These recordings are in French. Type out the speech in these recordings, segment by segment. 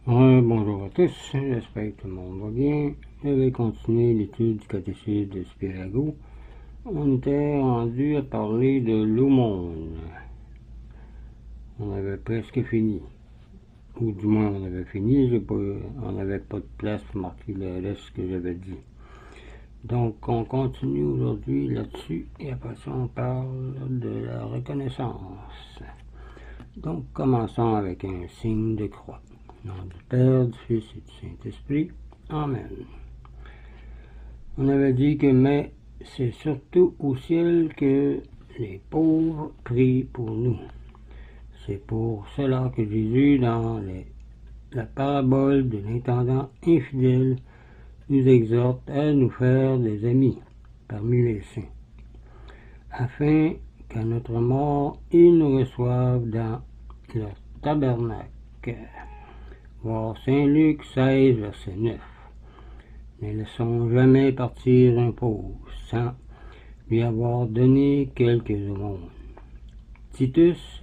Bonjour à tous, j'espère que tout le monde va bien. Je vais continuer l'étude du catéchisme de Spirago. On était rendu à parler de l'aumône. On avait presque fini. Ou du moins on avait fini, on n'avait pas de place pour marquer le reste que j'avais dit. Donc on continue aujourd'hui là-dessus et après ça on parle de la reconnaissance. Donc commençons avec un signe de croix. Au nom du Père, du Fils et du Saint-Esprit. Amen. On avait dit que mais c'est surtout au ciel que les pauvres prient pour nous. C'est pour cela que Jésus, dans la parabole de l'intendant infidèle, nous exhorte à nous faire des amis parmi les saints, afin qu'à notre mort, ils nous reçoivent dans leur tabernacle. Voir Saint Luc 16, verset 9. Ne laissons jamais partir un pauvre sans lui avoir donné quelques aumônes. Titus,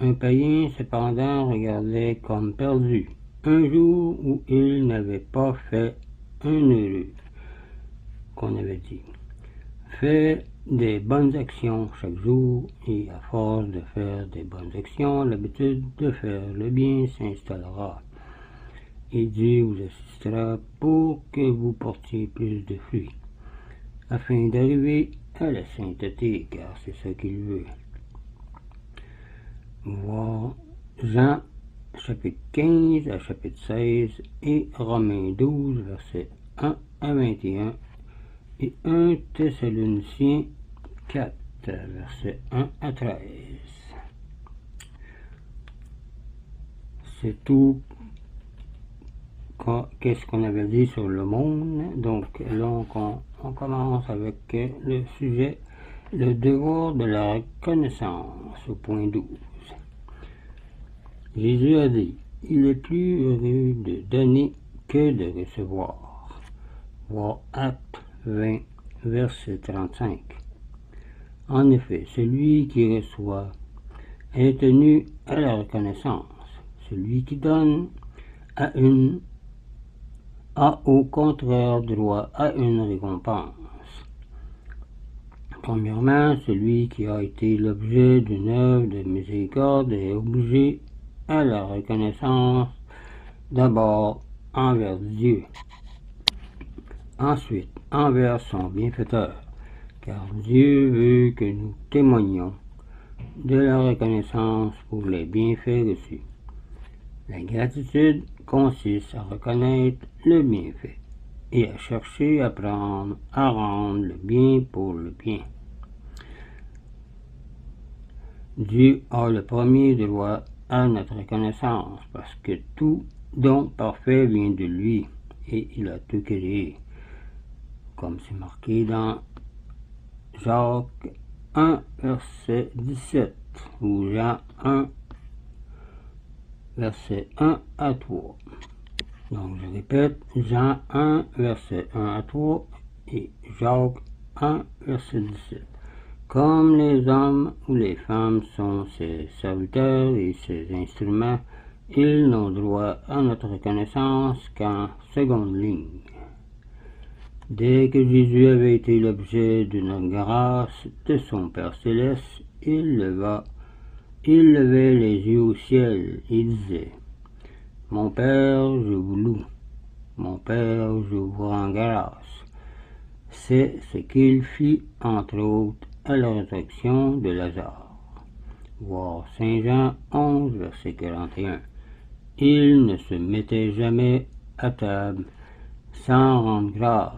un païen cependant, regardait comme perdu un jour où il n'avait pas fait un heureux, qu'on avait dit. Fais des bonnes actions chaque jour et à force de faire des bonnes actions, l'habitude de faire le bien s'installera. Et Dieu vous assistera pour que vous portiez plus de fruits, afin d'arriver à la sainteté, car c'est ce qu'il veut. Voir Jean chapitre 15 à chapitre 16 et Romains 12 versets 1 à 21 et 1 Thessaloniciens 4 versets 1 à 13. C'est tout. Qu'est-ce qu'on avait dit sur le monde. Donc là on commence avec le sujet, le devoir de la reconnaissance au point 12. Jésus a dit, il est plus heureux de donner que de recevoir. Voir Acte 20, verset 35. En effet, celui qui reçoit est tenu à la reconnaissance. Celui qui donne a au contraire droit à une récompense. Premièrement, celui qui a été l'objet d'une œuvre de miséricorde est obligé à la reconnaissance d'abord envers Dieu, ensuite envers son bienfaiteur, car Dieu veut que nous témoignions de la reconnaissance pour les bienfaits reçus. La gratitude consiste à reconnaître le bienfait et à chercher à rendre le bien pour le bien. Dieu a le premier droit à notre reconnaissance parce que tout don parfait vient de lui et il a tout créé, comme c'est marqué dans Jacques 1, verset 17 ou Jean 1, verset 1 à 3. Donc je répète, Jean 1, verset 1 à 3 et Jacques 1, verset 17. Comme les hommes ou les femmes sont ses serviteurs et ses instruments, ils n'ont droit à notre reconnaissance qu'en seconde ligne. Dès que Jésus avait été l'objet d'une grâce de son Père céleste, il levait les yeux au ciel et disait, « Mon Père, je vous loue. Mon Père, je vous rends grâce. » C'est ce qu'il fit, entre autres, à la résurrection de Lazare. Voir Saint Jean 11, verset 41. Il ne se mettait jamais à table sans rendre grâce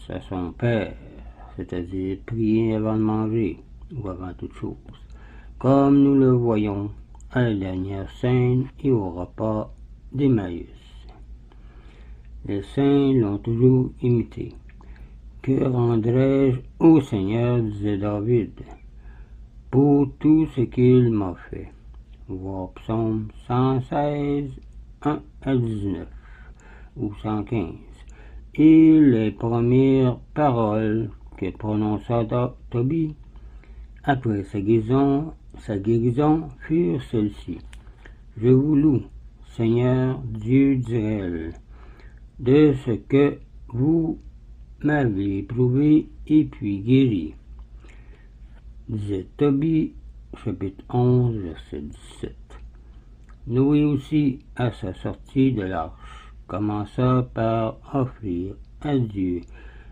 à son Père, c'est-à-dire prier avant de manger ou avant toute chose, comme nous le voyons à la dernière scène et au repas d'Emmaüs. Les saints l'ont toujours imité. Que rendrai-je au Seigneur, disait David, pour tout ce qu'il m'a fait? Voir Psaume 116, 1 à 19, ou 115. Et les premières paroles que prononça Tobie après sa guérison furent celles-ci. Je vous loue, Seigneur Dieu d'Israël, de ce que vous m'avez éprouvé et puis guéri. Disait Tobie, chapitre 11, verset 17. Noé aussi, à sa sortie de l'arche, commença par offrir à Dieu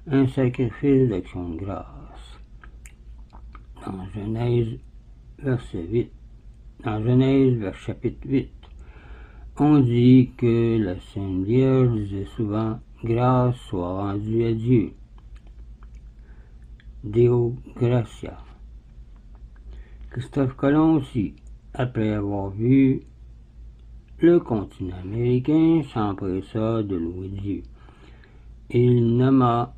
un sacrifice d'action de grâce. Dans Genèse, chapitre 8, on dit que la Sainte Vierge disait souvent « Grâce soit rendue à Dieu ». Deo Gratia. Christophe Colomb aussi, après avoir vu le continent américain, s'empressa de louer Dieu. Il nomma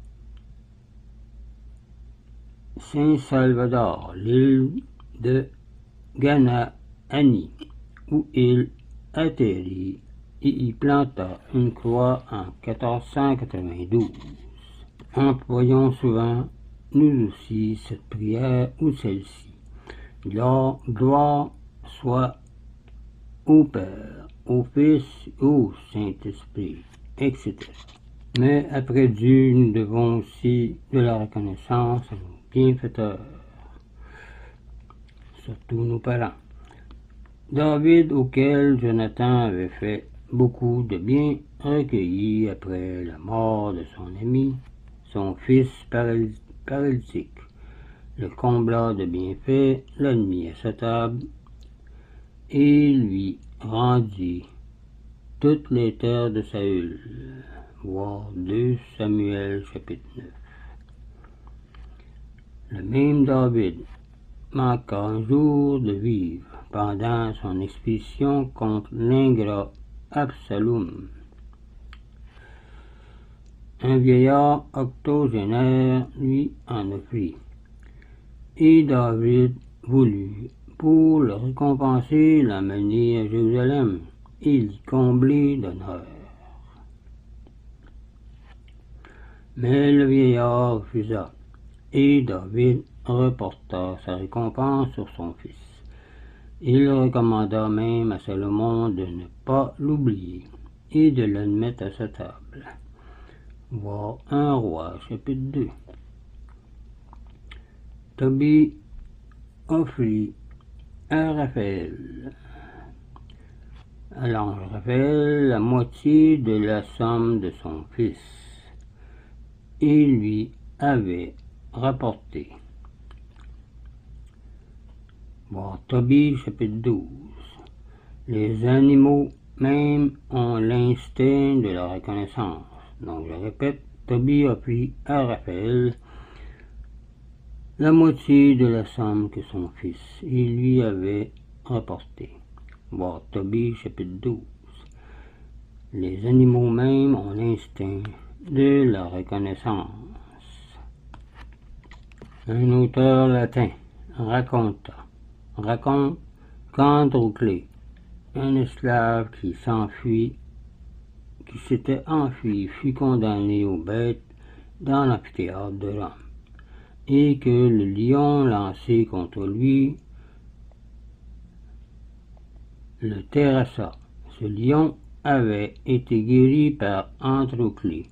Saint-Salvador, l'île de Ganaani, où il atterrit et y planta une croix en 1492. Employons souvent, nous aussi, cette prière ou celle-ci. Gloire soit au Père, au Fils, au Saint-Esprit, etc. Mais après Dieu, nous devons aussi de la reconnaissance à nos bienfaiteurs, surtout nos parents. David, auquel Jonathan avait fait beaucoup de bien, recueilli après la mort de son ami, son fils paralytique, le combla de bienfaits, l'ennemi à sa table, et lui rendit toutes les terres de Saül. Voir 2 Samuel chapitre 9. Le même David manqua un jour de vivre pendant son expédition contre l'ingrat Absalom. Un vieillard octogénaire lui en offrit, et David voulut, pour le récompenser, l'amener à Jérusalem et l'y combler d'honneur. Mais le vieillard refusa, et David reporta sa récompense sur son fils. Il recommanda même à Salomon de ne pas l'oublier et de l'admettre à sa table. Voir 1 Roi, chapitre 2. Tobie offrit à Raphaël, à l'ange Raphaël, la moitié de la somme de son fils, et lui avait rapporté. Voir Tobie, chapitre 12. Les animaux même ont l'instinct de la reconnaissance. Donc je répète, Tobie offrit à Raphaël la moitié de la somme que son fils lui avait rapportée. Voir Tobie, chapitre 12. Les animaux même ont l'instinct de la reconnaissance. Un auteur latin raconte qu'Androclé, un esclave qui s'était enfui, fut condamné aux bêtes dans l'amphithéâtre de Rome, et que le lion lancé contre lui le terrassa. Ce lion avait été guéri par Androclé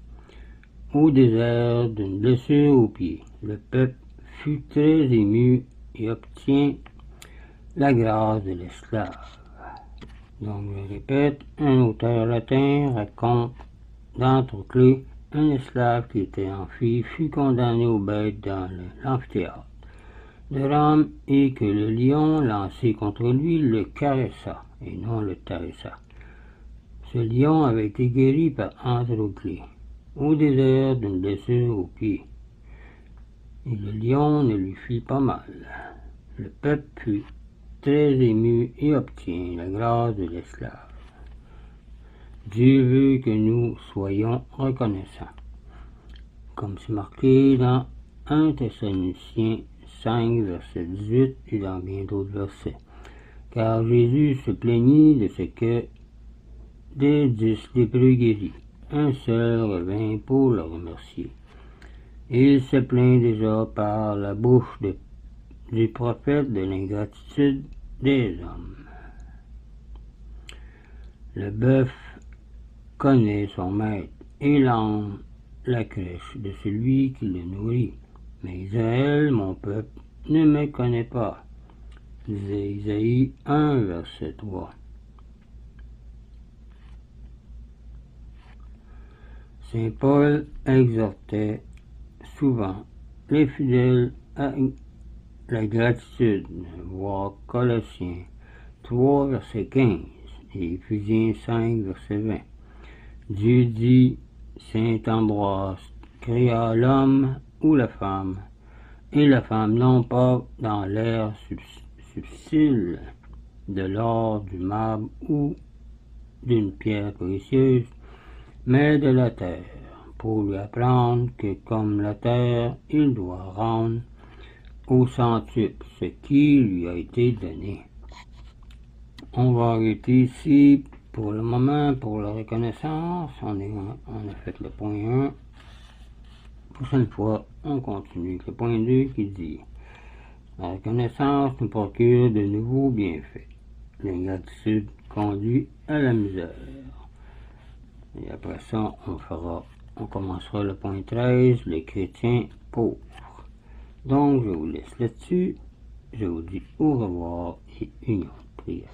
au désert d'une blessure au pied. Le peuple fut très ému et obtient la grâce de l'esclave. Donc je répète, un auteur latin raconte d'Androclé, un esclave qui était enfui fut condamné aux bêtes dans l'amphithéâtre de Rome, et que le lion lancé contre lui le caressa et non le taressa. Ce lion avait été guéri par Androclé au désert d'une blessure au pied, et le lion ne lui fit pas mal. Le peuple fut très ému et obtient la grâce de l'esclave. Dieu veut que nous soyons reconnaissants, comme c'est marqué dans 1 Thessaloniciens 5, verset 18 et dans bien d'autres versets. Car Jésus se plaignit de ce que des 10 lépreux guéris, un seul revint pour le remercier. Il se plaint déjà par la bouche du prophète de l'ingratitude des hommes. Le bœuf connaît son maître et l'âne la crèche de celui qui le nourrit. Mais Israël, mon peuple, ne me connaît pas. Disait Isaïe 1, verset 3. Saint Paul exhortait souvent les fidèles à la gratitude, voir Colossiens 3, verset 15 et Éphésiens 5, verset 20. Dieu dit, Saint Ambroise créa l'homme ou la femme, et la femme non pas dans l'air subtil de l'or, du marbre ou d'une pierre précieuse, mais de la terre, pour lui apprendre que comme la terre, il doit rendre au centuple ce qui lui a été donné. On va arrêter ici pour le moment pour la reconnaissance. On a fait le point 1. Prochaine fois, on continue avec le point 2 qui dit la reconnaissance nous procure de nouveaux bienfaits. L'ingratitude conduit à la misère. Et après ça, on commencera le point 13, les chrétiens pauvres. Donc, je vous laisse là-dessus. Je vous dis au revoir et union de prière.